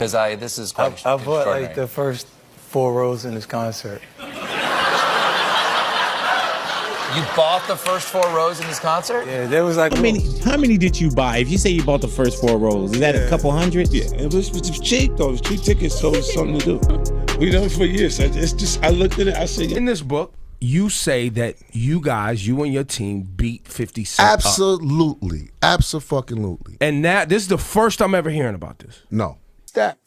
Because this is quite I bought like the first 4 rows in his concert. You bought the first 4 rows in his concert? Yeah, there was like... How many did you buy? If you say you bought the first 4 rows, is that a couple hundred? Yeah, it was cheap though. It was cheap tickets, so it was something to do. We done it for years. I looked at it, I said... In this book, you say that you and your team beat 50 Cent Absolutely. up. Abso-fucking-lutely. And now, this is the first I'm ever hearing about this. No. That,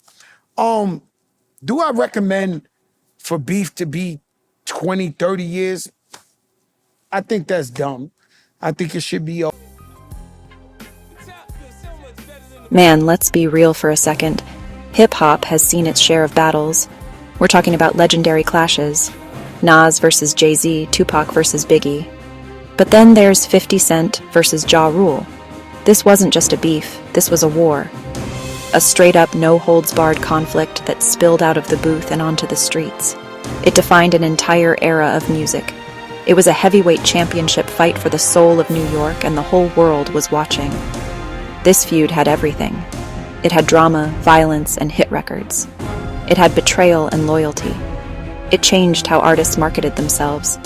do I recommend for beef to be 20, 30 years? I think that's dumb. I think it should be... Man, let's be real for a second. Hip-hop has seen its share of battles. We're talking about legendary clashes. Nas versus Jay-Z, Tupac versus Biggie. But then there's 50 Cent versus Ja Rule. This wasn't just a beef, this was a war. A straight-up, no-holds-barred conflict that spilled out of the booth and onto the streets. It defined an entire era of music. It was a heavyweight championship fight for the soul of New York, and the whole world was watching. This feud had everything. It had drama, violence, and hit records. It had betrayal and loyalty. It changed how artists marketed themselves.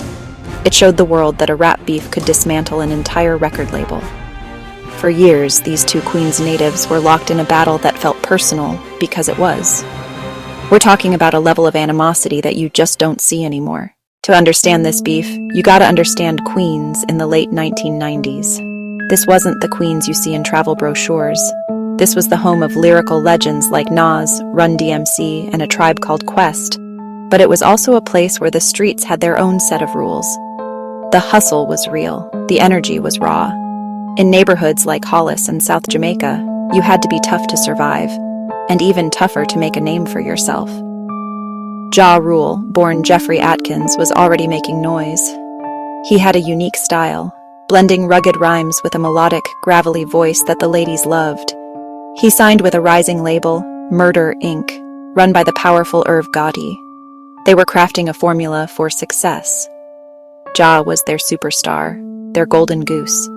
It showed the world that a rap beef could dismantle an entire record label. For years, these two Queens natives were locked in a battle that felt personal because it was. We're talking about a level of animosity that you just don't see anymore. To understand this beef, you gotta understand Queens in the late 1990s. This wasn't the Queens you see in travel brochures. This was the home of lyrical legends like Nas, Run DMC, and A Tribe Called Quest. But it was also a place where the streets had their own set of rules. The hustle was real. The energy was raw. In neighborhoods like Hollis and South Jamaica, you had to be tough to survive, and even tougher to make a name for yourself. Ja Rule, born Jeffrey Atkins, was already making noise. He had a unique style, blending rugged rhymes with a melodic, gravelly voice that the ladies loved. He signed with a rising label, Murder, Inc., run by the powerful Irv Gotti. They were crafting a formula for success. Ja was their superstar, their golden goose.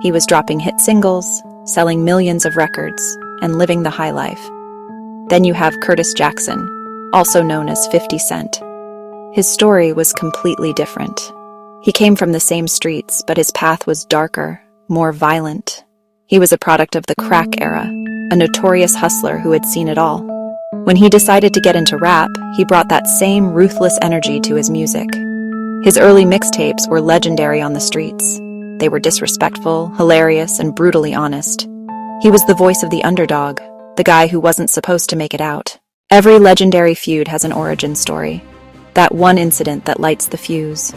He was dropping hit singles, selling millions of records, and living the high life. Then you have Curtis Jackson, also known as 50 Cent. His story was completely different. He came from the same streets, but his path was darker, more violent. He was a product of the crack era, a notorious hustler who had seen it all. When he decided to get into rap, he brought that same ruthless energy to his music. His early mixtapes were legendary on the streets. They were disrespectful, hilarious, and brutally honest. He was the voice of the underdog, the guy who wasn't supposed to make it out. Every legendary feud has an origin story, that one incident that lights the fuse.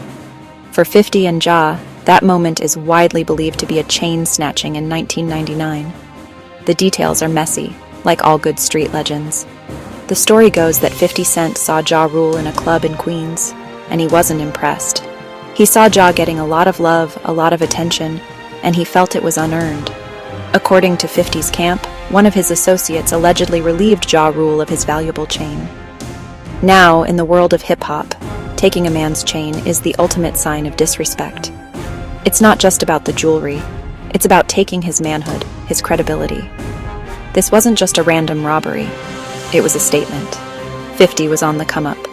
For 50 and Ja, that moment is widely believed to be a chain snatching in 1999. The details are messy, like all good street legends. The story goes that 50 Cent saw Ja Rule in a club in Queens, and he wasn't impressed. He saw Ja getting a lot of love, a lot of attention, and he felt it was unearned. According to 50's camp, one of his associates allegedly relieved Ja Rule of his valuable chain. Now, in the world of hip-hop, taking a man's chain is the ultimate sign of disrespect. It's not just about the jewelry. It's about taking his manhood, his credibility. This wasn't just a random robbery. It was a statement. 50 was on the come-up,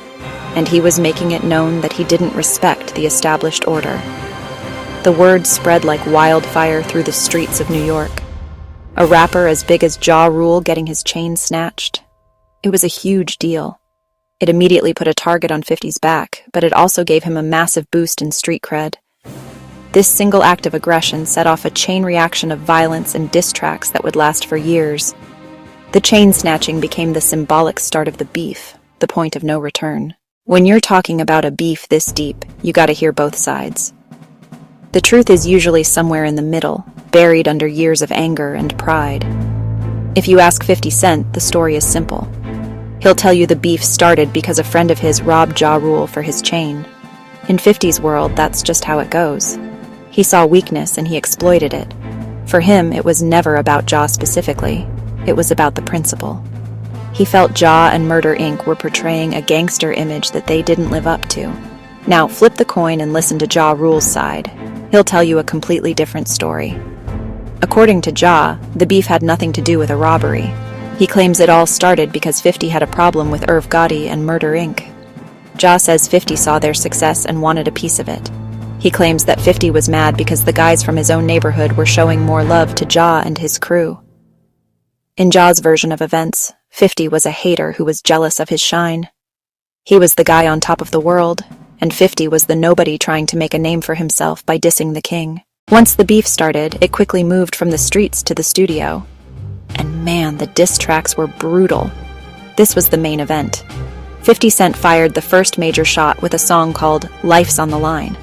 and he was making it known that he didn't respect the established order. The word spread like wildfire through the streets of New York. A rapper as big as Ja Rule getting his chain snatched. It was a huge deal. It immediately put a target on 50's back, but it also gave him a massive boost in street cred. This single act of aggression set off a chain reaction of violence and diss tracks that would last for years. The chain snatching became the symbolic start of the beef, the point of no return. When you're talking about a beef this deep, you gotta hear both sides. The truth is usually somewhere in the middle, buried under years of anger and pride. If you ask 50 Cent, the story is simple. He'll tell you the beef started because a friend of his robbed Ja Rule for his chain. In 50's world, that's just how it goes. He saw weakness and he exploited it. For him, it was never about Ja specifically. It was about the principle. He felt Ja and Murder Inc. were portraying a gangster image that they didn't live up to. Now, flip the coin and listen to Ja Rule's side. He'll tell you a completely different story. According to Ja, the beef had nothing to do with a robbery. He claims it all started because 50 had a problem with Irv Gotti and Murder Inc. Ja says 50 saw their success and wanted a piece of it. He claims that 50 was mad because the guys from his own neighborhood were showing more love to Ja and his crew. In Ja's version of events, 50 was a hater who was jealous of his shine. He was the guy on top of the world, and 50 was the nobody trying to make a name for himself by dissing the king. Once the beef started, it quickly moved from the streets to the studio. And man, the diss tracks were brutal. This was the main event. 50 Cent fired the first major shot with a song called Life's on the Line.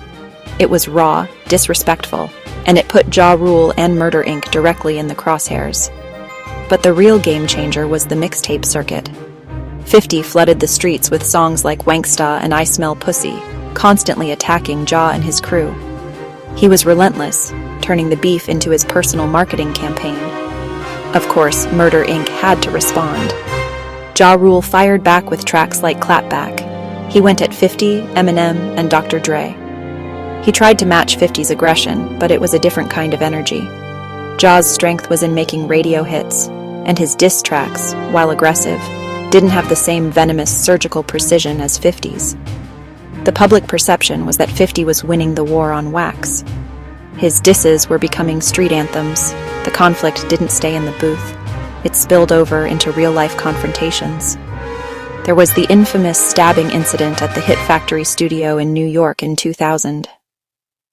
It was raw, disrespectful, and it put Ja Rule and Murder Inc. directly in the crosshairs. But the real game changer was the mixtape circuit. 50 flooded the streets with songs like Wanksta and I Smell Pussy, constantly attacking Ja and his crew. He was relentless, turning the beef into his personal marketing campaign. Of course, Murder Inc. had to respond. Ja Rule fired back with tracks like Clapback. He went at 50, Eminem, and Dr. Dre. He tried to match 50's aggression, but it was a different kind of energy. Ja's strength was in making radio hits, and his diss tracks, while aggressive, didn't have the same venomous surgical precision as 50's. The public perception was that 50 was winning the war on wax. His disses were becoming street anthems. The conflict didn't stay in the booth. It spilled over into real-life confrontations. There was the infamous stabbing incident at the Hit Factory studio in New York in 2000.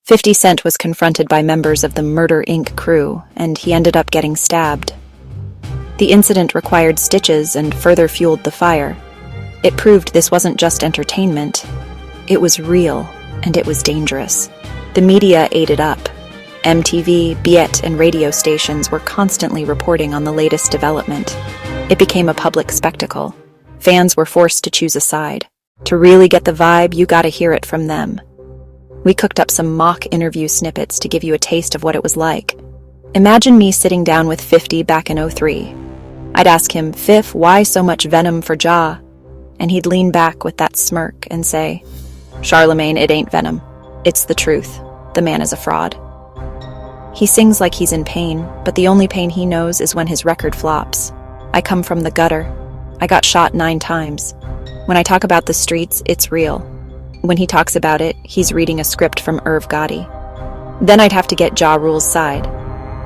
50 Cent was confronted by members of the Murder Inc. crew, and he ended up getting stabbed. The incident required stitches and further fueled the fire. It proved this wasn't just entertainment. It was real, and it was dangerous. The media ate it up. MTV, Biet, and radio stations were constantly reporting on the latest development. It became a public spectacle. Fans were forced to choose a side. To really get the vibe, you gotta hear it from them. We cooked up some mock interview snippets to give you a taste of what it was like. Imagine me sitting down with 50 back in '03. I'd ask him, "Fif, why so much venom for Ja?" And he'd lean back with that smirk and say, "Charlemagne, it ain't venom. It's the truth. The man is a fraud." He sings like he's in pain, but the only pain he knows is when his record flops. I come from the gutter. I got shot 9 times. When I talk about the streets, it's real. When he talks about it, he's reading a script from Irv Gotti. Then I'd have to get Ja Rule's side.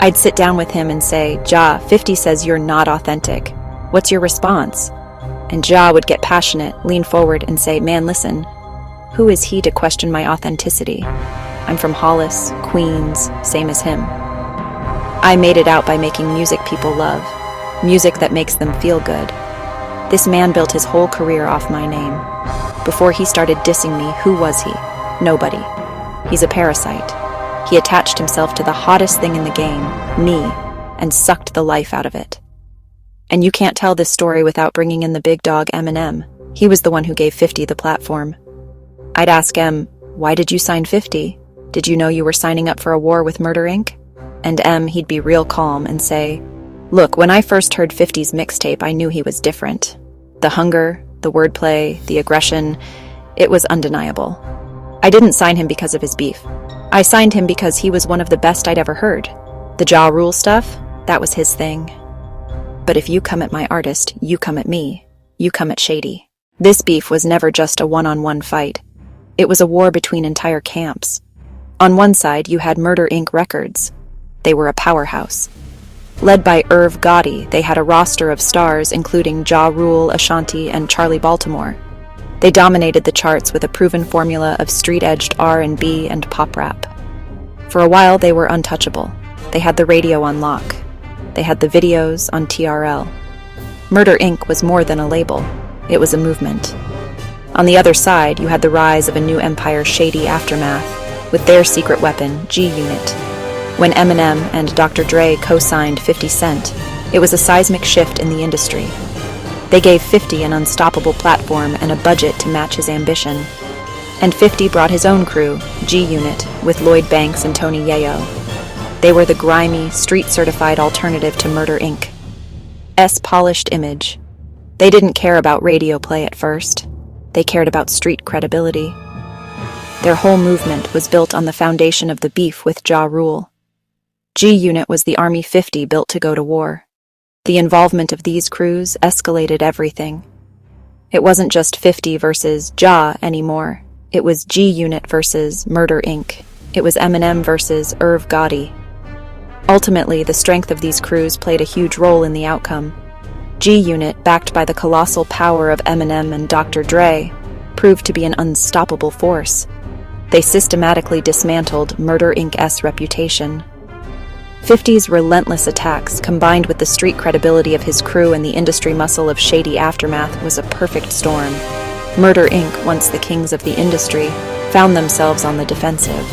I'd sit down with him and say, "Ja, 50 says you're not authentic. What's your response?" And Ja would get passionate, lean forward and say, "Man, listen, who is he to question my authenticity? I'm from Hollis, Queens, same as him. I made it out by making music people love, music that makes them feel good. This man built his whole career off my name. Before he started dissing me, who was he? Nobody. He's a parasite. He attached himself to the hottest thing in the game, me, and sucked the life out of it." And you can't tell this story without bringing in the big dog Eminem. He was the one who gave 50 the platform. I'd ask M, "Why did you sign 50? Did you know you were signing up for a war with Murder Inc.?" And M, he'd be real calm and say, "Look, when I first heard 50's mixtape, I knew he was different. The hunger, the wordplay, the aggression, it was undeniable. I didn't sign him because of his beef. I signed him because he was one of the best I'd ever heard. The Ja Rule stuff, that was his thing. But if you come at my artist, you come at me. You come at Shady." This beef was never just a one-on-one fight. It was a war between entire camps. On one side, you had Murder Inc. Records. They were a powerhouse. Led by Irv Gotti, they had a roster of stars including Ja Rule, Ashanti, and Charlie Baltimore. They dominated the charts with a proven formula of street-edged R&B and pop rap. For a while, they were untouchable. They had the radio on lock. They had the videos on TRL. Murder Inc. was more than a label. It was a movement. On the other side, you had the rise of a new empire, Shady Aftermath, with their secret weapon, G-Unit. When Eminem and Dr. Dre co-signed 50 Cent, it was a seismic shift in the industry. They gave 50 an unstoppable platform and a budget to match his ambition. And 50 brought his own crew, G-Unit, with Lloyd Banks and Tony Yayo. They were the grimy, street-certified alternative to Murder Inc.'s polished image. They didn't care about radio play at first. They cared about street credibility. Their whole movement was built on the foundation of the beef with Ja Rule. G-Unit was the Army 50 built to go to war. The involvement of these crews escalated everything. It wasn't just 50 versus Ja anymore. It was G Unit versus Murder Inc. It was Eminem versus Irv Gotti. Ultimately, the strength of these crews played a huge role in the outcome. G Unit, backed by the colossal power of Eminem and Dr. Dre, proved to be an unstoppable force. They systematically dismantled Murder Inc.'s reputation. 50's relentless attacks, combined with the street credibility of his crew and the industry muscle of shady aftermath, was a perfect storm. Murder Inc., once the kings of the industry, found themselves on the defensive.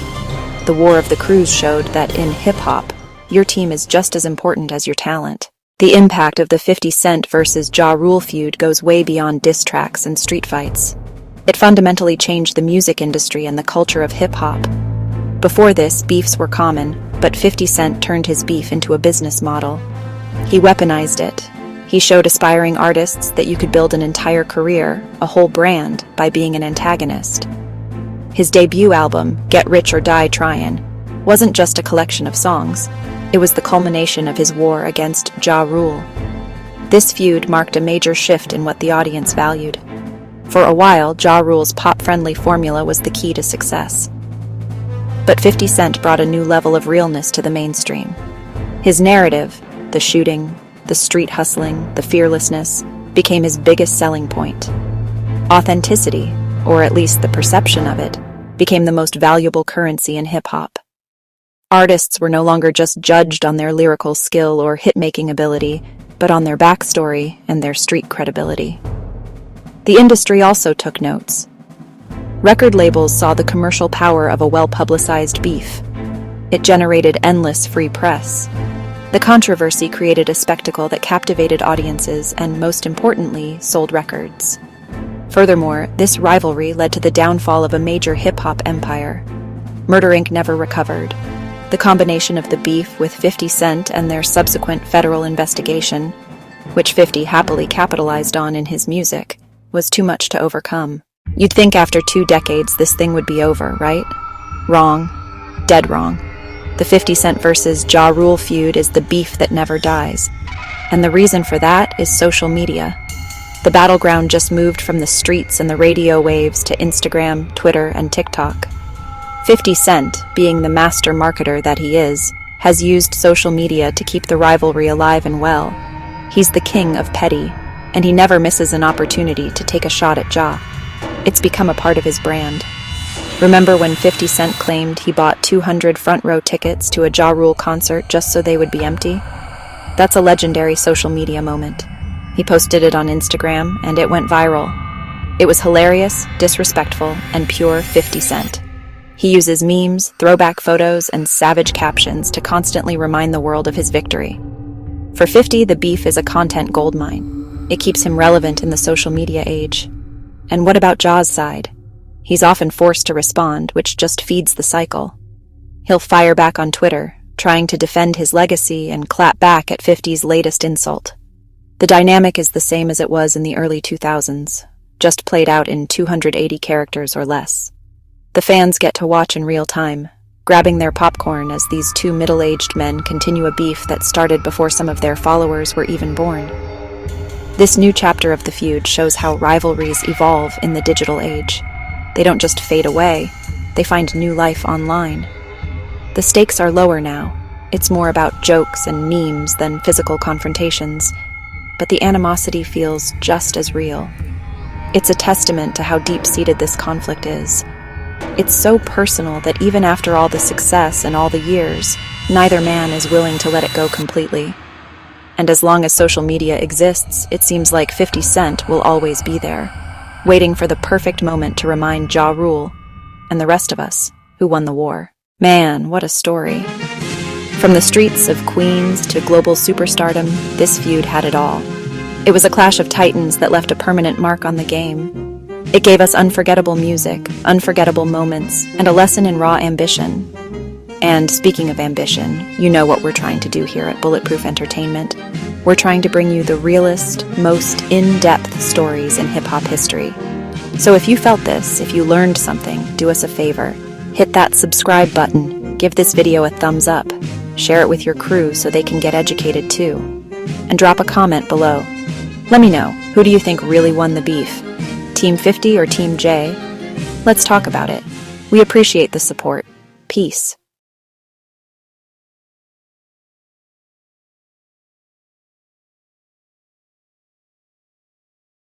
The War of the Crews showed that in hip-hop, your team is just as important as your talent. The impact of the 50 Cent versus Ja Rule feud goes way beyond diss tracks and street fights. It fundamentally changed the music industry and the culture of hip-hop. Before this, beefs were common, but 50 Cent turned his beef into a business model. He weaponized it. He showed aspiring artists that you could build an entire career, a whole brand, by being an antagonist. His debut album, Get Rich or Die Tryin', wasn't just a collection of songs. It was the culmination of his war against Ja Rule. This feud marked a major shift in what the audience valued. For a while, Ja Rule's pop-friendly formula was the key to success. But 50 Cent brought a new level of realness to the mainstream. His narrative, the shooting, the street hustling, the fearlessness, became his biggest selling point. Authenticity, or at least the perception of it, became the most valuable currency in hip-hop. Artists were no longer just judged on their lyrical skill or hit-making ability, but on their backstory and their street credibility. The industry also took notes. Record labels saw the commercial power of a well-publicized beef. It generated endless free press. The controversy created a spectacle that captivated audiences and, most importantly, sold records. Furthermore, this rivalry led to the downfall of a major hip-hop empire. Murder Inc. never recovered. The combination of the beef with 50 Cent and their subsequent federal investigation, which 50 happily capitalized on in his music, was too much to overcome. You'd think after 2 decades this thing would be over, right? Wrong. Dead wrong. The 50 Cent versus Ja Rule feud is the beef that never dies. And the reason for that is social media. The battleground just moved from the streets and the radio waves to Instagram, Twitter, and TikTok. 50 Cent, being the master marketer that he is, has used social media to keep the rivalry alive and well. He's the king of petty, and he never misses an opportunity to take a shot at Ja. It's become a part of his brand. Remember when 50 Cent claimed he bought 200 front-row tickets to a Ja Rule concert just so they would be empty? That's a legendary social media moment. He posted it on Instagram, and it went viral. It was hilarious, disrespectful, and pure 50 Cent. He uses memes, throwback photos, and savage captions to constantly remind the world of his victory. For 50, the beef is a content goldmine. It keeps him relevant in the social media age. And what about Ja's side? He's often forced to respond, which just feeds the cycle. He'll fire back on Twitter, trying to defend his legacy and clap back at 50's latest insult. The dynamic is the same as it was in the early 2000s, just played out in 280 characters or less. The fans get to watch in real time, grabbing their popcorn as these two middle-aged men continue a beef that started before some of their followers were even born. This new chapter of the feud shows how rivalries evolve in the digital age. They don't just fade away, they find new life online. The stakes are lower now. It's more about jokes and memes than physical confrontations, but the animosity feels just as real. It's a testament to how deep-seated this conflict is. It's so personal that even after all the success and all the years, neither man is willing to let it go completely. And as long as social media exists, it seems like 50 Cent will always be there, waiting for the perfect moment to remind Ja Rule and the rest of us who won the war. Man, what a story. From the streets of Queens to global superstardom, this feud had it all. It was a clash of titans that left a permanent mark on the game. It gave us unforgettable music, unforgettable moments, and a lesson in raw ambition. And speaking of ambition, you know what we're trying to do here at Bulletproof Entertainment. We're trying to bring you the realest, most in-depth stories in hip-hop history. So if you felt this, if you learned something, do us a favor. Hit that subscribe button, give this video a thumbs up, share it with your crew so they can get educated too. and drop a comment below. Let me know, who do you think really won the beef? Team 50 or Team J? Let's talk about it. We appreciate the support. Peace.